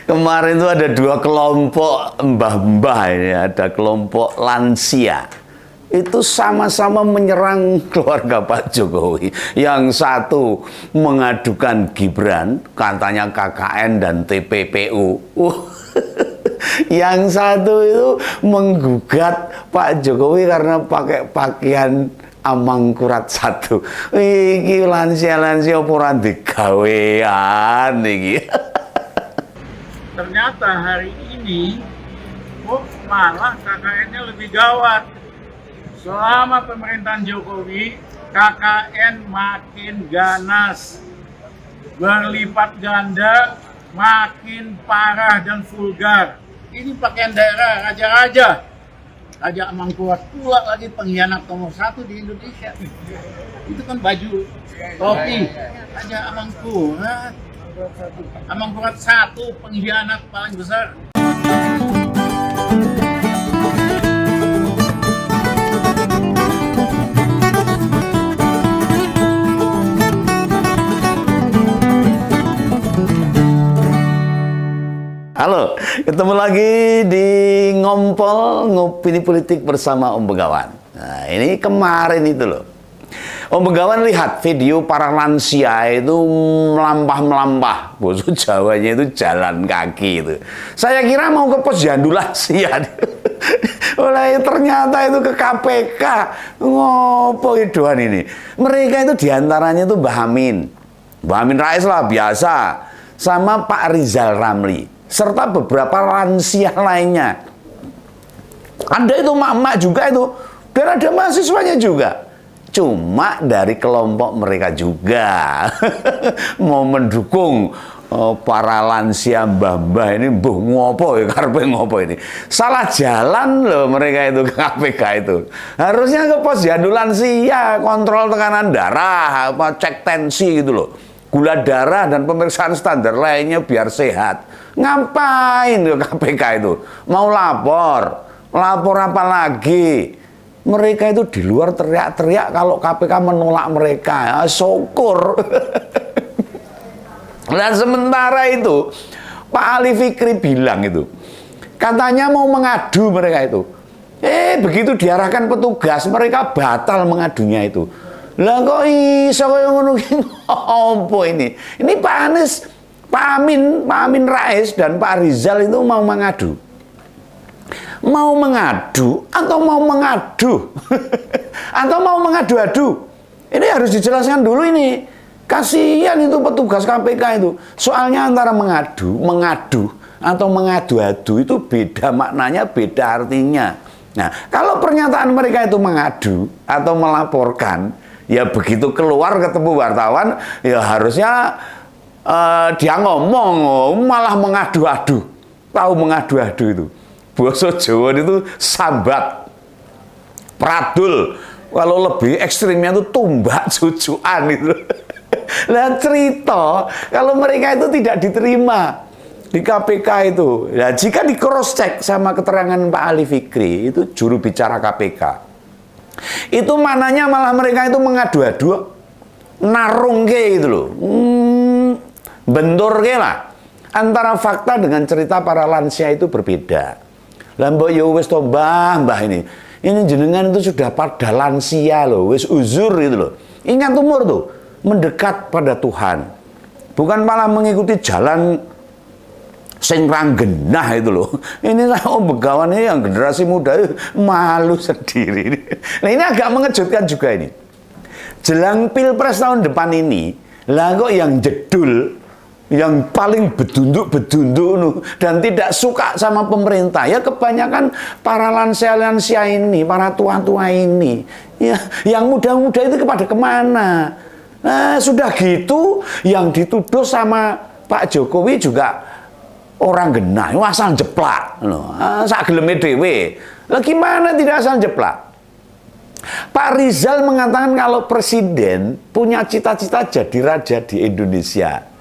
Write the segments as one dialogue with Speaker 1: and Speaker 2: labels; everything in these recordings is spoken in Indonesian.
Speaker 1: Kemarin itu ada dua kelompok mbah-mbah ini, ada kelompok lansia. Itu sama-sama menyerang keluarga Pak Jokowi. Yang satu mengadukan Gibran, katanya KKN dan TPPU. Yang satu itu menggugat Pak Jokowi karena pakai pakaian Amangkurat satu. Iki lansia-lansia ora digawean iki.
Speaker 2: Ternyata hari ini malah KKN-nya lebih gawat. Selama pemerintahan Jokowi, KKN makin ganas, berlipat ganda, makin parah dan vulgar. Ini pakaian daerah raja-raja. Raja Amangkurat pula lagi pengkhianat nomor 1 di Indonesia. Itu kan baju topi Raja Amangkurat. Amangkurat 1 pengkhianat paling besar.
Speaker 1: Halo, ketemu lagi di Ngompol Ngopini Politik bersama Om Begawan. Nah, ini kemarin itu loh. Om Begawan lihat video para lansia itu melampah-melampah. Bahasa Jawanya itu jalan kaki itu. Saya kira mau ke posyandu lansia. Oleh ternyata itu ke KPK. Ngopo idoan ini. Mereka itu diantaranya itu Mbah Amin. Mbah Amin Rais lah biasa. Sama Pak Rizal Ramli. Serta beberapa lansia lainnya. Ada itu mak-mak juga itu. Dan ada mahasiswanya juga. Cuma dari kelompok mereka juga. Mau mendukung para lansia mbah-mbah ini. Mbuh ngopo ya, karepe ngopo ini. Salah jalan loh mereka itu ke KPK itu. Harusnya ke posyandu lansia. Kontrol tekanan darah, apa cek tensi gitu loh. Gula darah dan pemeriksaan standar lainnya biar sehat. Ngapain ke KPK itu? Mau lapor? Lapor apa lagi? Mereka itu di luar teriak-teriak kalau KPK menolak mereka. Ya, syukur. Dan sementara itu, Pak Ali Fikri bilang itu, katanya mau mengadu mereka itu. Begitu diarahkan petugas, mereka batal mengadunya itu. Lah kok iso kaya ngono ki opo ini? Ini Pak Anies, Pak Amin Rais dan Pak Rizal itu mau mengadu. Mau mengadu atau mau mengadu? Atau mau mengadu-adu? Ini harus dijelaskan dulu ini. Kasihan itu petugas KPK itu. Soalnya antara mengadu atau mengadu-adu itu beda maknanya, beda artinya. Nah, kalau pernyataan mereka itu mengadu atau melaporkan, ya begitu keluar ketemu wartawan, ya harusnya dia ngomong, malah mengadu-adu. Tahu mengadu-adu itu? Basa Jawa itu sambat, pradul. Kalau lebih ekstrimnya itu tumbak cucuan itu. Nah cerita, kalau mereka itu tidak diterima di KPK itu. Nah, jika di cross check sama keterangan Pak Ali Fikri, itu juru bicara KPK. Itu mananya malah mereka itu mengadu-adu, narungke gitu loh. Benturke lah. Antara fakta dengan cerita para lansia itu berbeda. Lah mbok yo wis to mbah ini. Ini jenengan itu sudah pada lansia loh, wis uzur gitu loh. Ingat umur tuh, mendekat pada Tuhan. Bukan malah mengikuti jalan sing ranggenah itu loh. Ini Om Begawan ini yang generasi muda malu sendiri. Nah ini agak mengejutkan juga ini. Jelang Pilpres tahun depan ini, lah kok yang jedul, yang paling bedunduk dan tidak suka sama pemerintah, ya kebanyakan para lansia-lansia ini, para tua-tua ini, ya yang muda-muda itu kepada kemana? Nah sudah gitu, yang dituduh sama Pak Jokowi juga orang genah, asal jeplak, sak geleme dhewe. Lah gimana tidak asal jeplak? Pak Rizal mengatakan kalau presiden punya cita-cita jadi raja di Indonesia.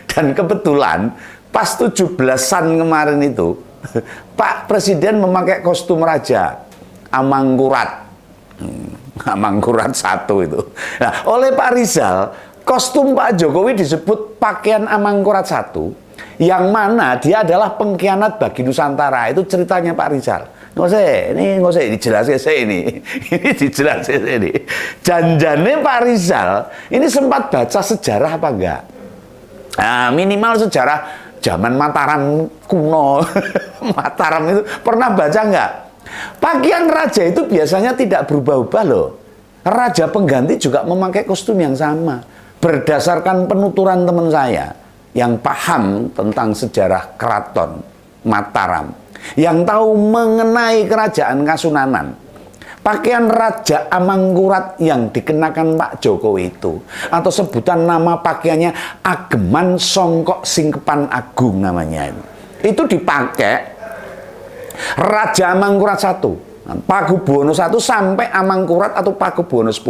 Speaker 1: Dan kebetulan pas 17-an kemarin itu Pak Presiden memakai kostum raja Amangkurat. Amangkurat 1 itu. Nah, oleh Pak Rizal, kostum Pak Jokowi disebut pakaian Amangkurat 1 Yang mana dia adalah pengkhianat bagi Nusantara. Itu ceritanya Pak Rizal. Nggak usah dijelasin saya ini. Ini dijelasin saya ini. Janjane Pak Rizal ini sempat baca sejarah apa enggak? Nah, minimal sejarah zaman Mataram kuno. Mataram itu pernah baca enggak? Pakaian raja itu biasanya tidak berubah-ubah loh. Raja pengganti juga memakai kostum yang sama. Berdasarkan penuturan teman saya yang paham tentang sejarah keraton Mataram, yang tahu mengenai kerajaan Kasunanan, pakaian Raja Amangkurat yang dikenakan Pak Jokowi itu, atau sebutan nama pakaiannya Ageman Songkok Singkepan Agung namanya itu dipakai Raja Amangkurat I, Pakubuwono I sampai Amangkurat atau Pakubuwono X,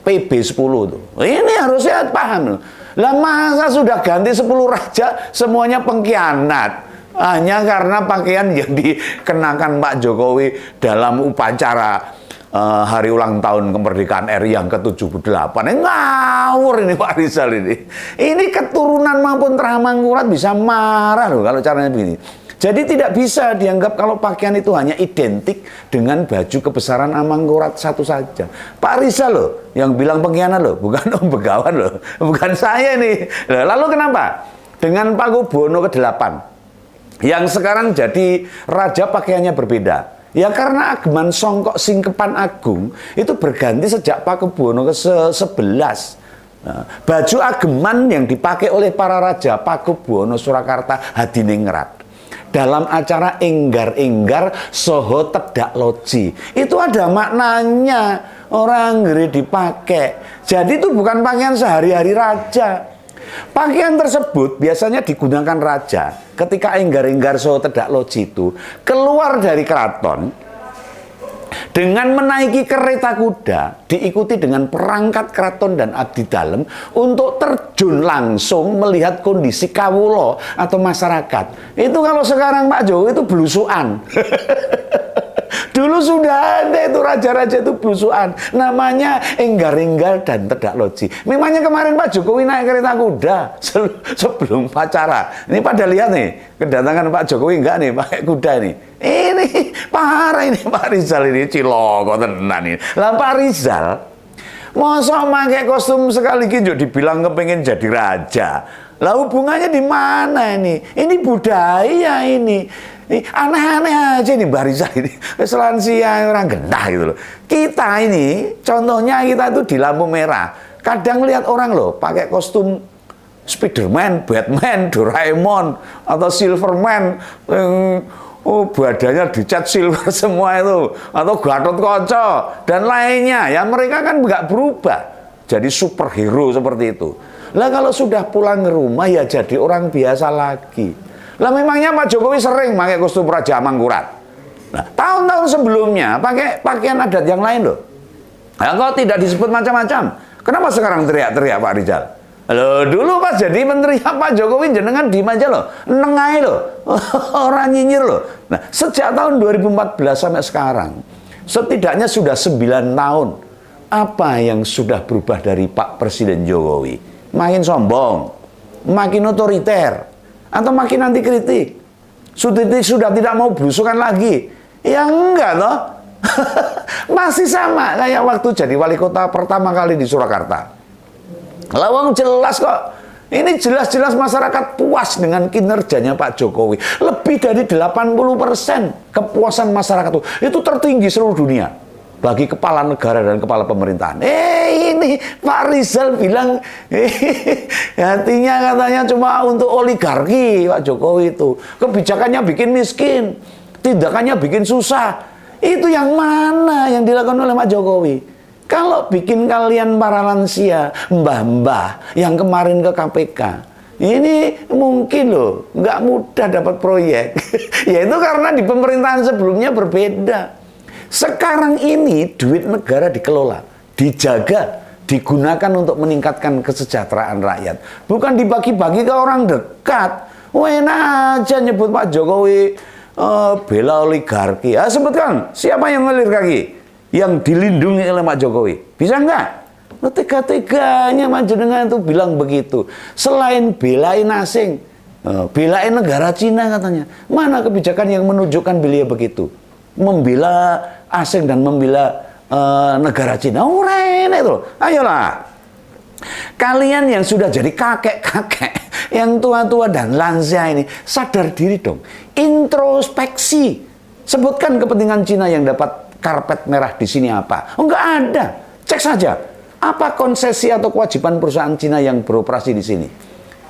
Speaker 1: PB 10 tuh. Ini harusnya paham loh. Lah masa sudah ganti 10 raja semuanya pengkhianat hanya karena pakaian yang dikenakan Pak Jokowi dalam upacara hari ulang tahun kemerdekaan RI yang ke-78. Ngawur ini Pak Rizal ini. Ini keturunan maupun Amangkurat bisa marah loh kalau caranya begini. Jadi tidak bisa dianggap kalau pakaian itu hanya identik dengan baju kebesaran Amangkurat satu saja. Pak Rizal loh yang bilang pengkhianat loh, bukan Om Begawan loh, bukan saya nih. Lalu kenapa? Dengan Pakubuwono ke-8 yang sekarang jadi raja pakaiannya berbeda. Ya karena Ageman Songkok Singkepan Agung itu berganti sejak Pakubuwono ke-11. Nah, baju ageman yang dipakai oleh para raja Pakubuwono Surakarta Hadiningrat dalam acara enggar-enggar Soho Tedak Loji itu ada maknanya, orang ngeri dipakai. Jadi itu bukan pakaian sehari-hari raja. Pakaian tersebut biasanya digunakan raja ketika enggar-enggar Soho Tedak Loji itu keluar dari keraton dengan menaiki kereta kuda, diikuti dengan perangkat keraton dan abdi dalem untuk terjun langsung melihat kondisi kawulo atau masyarakat. Itu kalau sekarang Pak Jokowi itu belusuan. Dulu sudah ada itu raja-raja itu belusuan. Namanya enggar-enggar dan Tedak Loji. Memangnya kemarin Pak Jokowi naik kereta kuda sebelum pacara. Ini pada lihat nih, kedatangan Pak Jokowi enggak nih pakai kuda nih. Ini parah ini Pak Rizal ini ciloko tenan ini. Lah Pak Rizal masa pakai kostum sekali juga dibilang kepengen jadi raja. Lah hubungannya di mana ini? Ini budaya ini. Aneh-aneh aja nih Mbak Rizal ini. Selansia orang gendah gitu loh. Kita ini contohnya kita tuh di lampu merah. Kadang lihat orang loh pakai kostum Spiderman, Batman, Doraemon atau Silverman. Badannya dicat silver semua itu, atau Gatot-Kaca dan lainnya. Ya mereka kan nggak berubah jadi superhero seperti itu. Lah kalau sudah pulang ke rumah ya jadi orang biasa lagi. Lah memangnya Pak Jokowi sering pakai kostum Raja Amangkurat. Nah, tahun-tahun sebelumnya pakai pakaian adat yang lain loh. Nah, kalau tidak disebut macam-macam, kenapa sekarang teriak-teriak Pak Rizal? Loh, dulu pas jadi menteri Pak Jokowi jenengan diem aja loh, nengai loh, orang nyinyir loh. Nah, sejak tahun 2014 sampai sekarang, setidaknya sudah 9 tahun. Apa yang sudah berubah dari Pak Presiden Jokowi? Makin sombong, makin otoriter, atau makin anti kritik? Sudah tidak mau belusukan lagi? Ya enggak toh. Masih sama kayak waktu jadi wali kota pertama kali di Surakarta. Lawang jelas kok. Ini jelas-jelas masyarakat puas dengan kinerjanya Pak Jokowi. Lebih dari 80% kepuasan masyarakat itu tertinggi seluruh dunia bagi kepala negara dan kepala pemerintahan. Ini Pak Rizal bilang hatinya katanya cuma untuk oligarki Pak Jokowi itu. Kebijakannya bikin miskin, tindakannya bikin susah. Itu yang mana yang dilakukan oleh Pak Jokowi? Kalau bikin kalian para lansia, mbah-mbah yang kemarin ke KPK, ini mungkin loh, nggak mudah dapat proyek. Ya itu karena di pemerintahan sebelumnya berbeda. Sekarang ini duit negara dikelola, dijaga, digunakan untuk meningkatkan kesejahteraan rakyat. Bukan dibagi-bagi ke orang dekat. Enak aja nyebut Pak Jokowi bela oligarki. Sebutkan siapa yang oligarki yang dilindungi oleh Pak Jokowi. Bisa enggak? Tega-teganya panjenengan itu bilang begitu. Selain belain asing, Belain negara Cina katanya. Mana kebijakan yang menunjukkan beliau begitu? Membela asing dan membela negara Cina. Oh, rene itu. Ayolah. Kalian yang sudah jadi kakek-kakek, yang tua-tua dan lansia ini, sadar diri dong. Introspeksi. Sebutkan kepentingan Cina yang dapat karpet merah di sini apa? Oh, enggak ada. Cek saja. Apa konsesi atau kewajiban perusahaan Cina yang beroperasi di sini?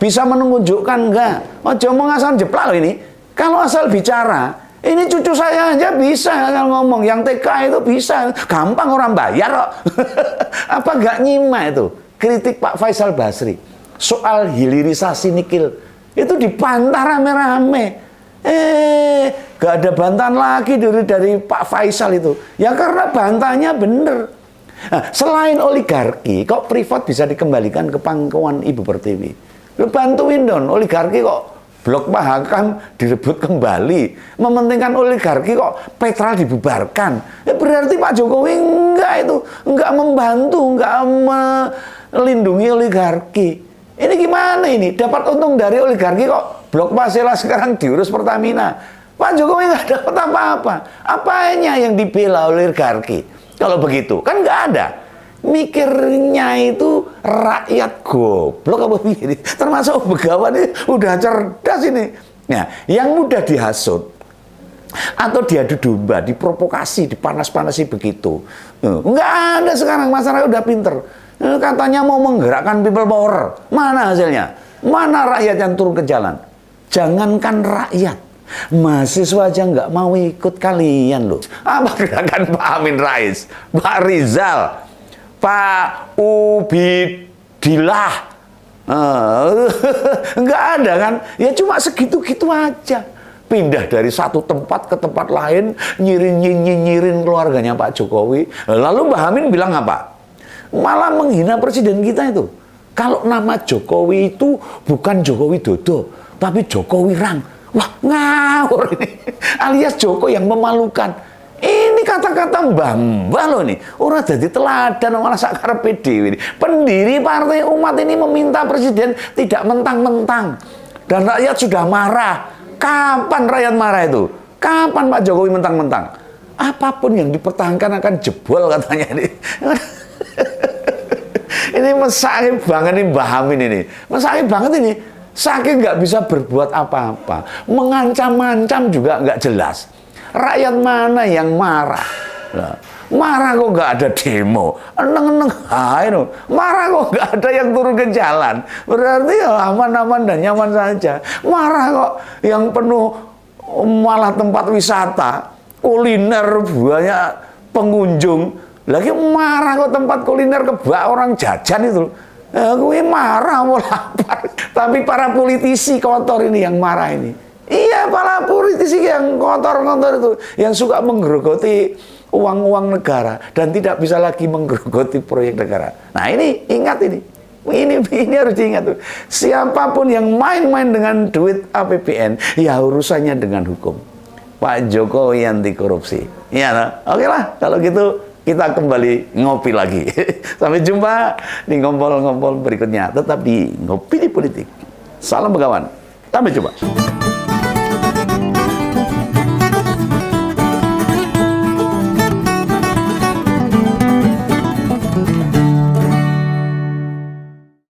Speaker 1: Bisa menunjukkan enggak? Oh, jangan asal jeplak loh ini. Kalau asal bicara, ini cucu saya aja bisa asal ngomong. Yang TK itu bisa. Gampang orang bayar kok. Apa enggak nyimak itu? Kritik Pak Faisal Basri. Soal hilirisasi nikel. Itu dibantah rame-rame. Gak ada bantahan lagi dari Pak Faisal itu. Ya karena bantahnya bener. Nah, selain oligarki, kok privat bisa dikembalikan ke pangkuan Ibu Pertiwi? Lu bantuin dong, oligarki kok Blok Mahakam direbut kembali. Mementingkan oligarki kok Petra dibubarkan. Ya berarti Pak Jokowi enggak membantu, enggak melindungi oligarki. Ini gimana ini? Dapat untung dari oligarki kok Blok Pasela sekarang diurus Pertamina. Pak Jokowi nggak dapat apa-apa. Apanya yang dibela oligarki? Kalau begitu, kan nggak ada. Mikirnya itu rakyat goblok apa begini. Termasuk begawan ini udah cerdas ini. Nah, yang mudah dihasut atau diadu domba, diprovokasi, dipanas-panasi begitu. Nggak ada sekarang, masyarakat udah pinter. Katanya mau menggerakkan people power. Mana hasilnya? Mana rakyat yang turun ke jalan? Jangankan rakyat, mahasiswa aja nggak mau ikut kalian loh. Apa gerakan Pak Amin Rais, Pak Rizal, Pak Ubidillah, nggak ada kan? Ya cuma segitu-gitu aja. Pindah dari satu tempat ke tempat lain, nyirin keluarganya Pak Jokowi. Lalu Mbak Amin bilang apa? Malah menghina presiden kita itu. Kalau nama Jokowi itu bukan Jokowi Dodo, tapi Jokowi Rang. Wah, ngawur ini. Alias Joko yang memalukan. Ini kata-kata mbah-mbah loh nih. Orang jadi teladan malah sakarepe dhewe. Pendiri Partai Umat ini meminta presiden tidak mentang-mentang. Dan rakyat sudah marah. Kapan rakyat marah itu? Kapan Pak Jokowi mentang-mentang? Apapun yang dipertahankan akan jebol katanya ini. Ini mesake banget nih Mbah Amin ini. Mesake banget ini. Saking nggak bisa berbuat apa-apa. Mengancam-ancam juga nggak jelas. Rakyat mana yang marah? Nah, marah kok nggak ada demo, eneng-eneng loh. Marah kok nggak ada yang turun ke jalan. Berarti ya aman-aman dan nyaman saja. Marah kok yang penuh malah tempat wisata, kuliner banyak pengunjung. Lagi marah kok tempat kuliner kebak orang jajan itu. Gue marah mau lapar. Tapi para politisi kotor ini yang marah ini. Iya, para politisi yang kotor-kotor itu, yang suka menggerogoti uang-uang negara dan tidak bisa lagi menggerogoti proyek negara. Nah ini, ingat ini. Ini harus diingat tuh. Siapapun yang main-main dengan duit APBN, ya urusannya dengan hukum. Pak Jokowi anti korupsi. Iya, nah? Oke lah, kalau gitu kita kembali ngopi lagi. Sampai jumpa di ngompol-ngompol berikutnya. Tetap di Ngopi di Politik. Salam Begawan. Sampai jumpa.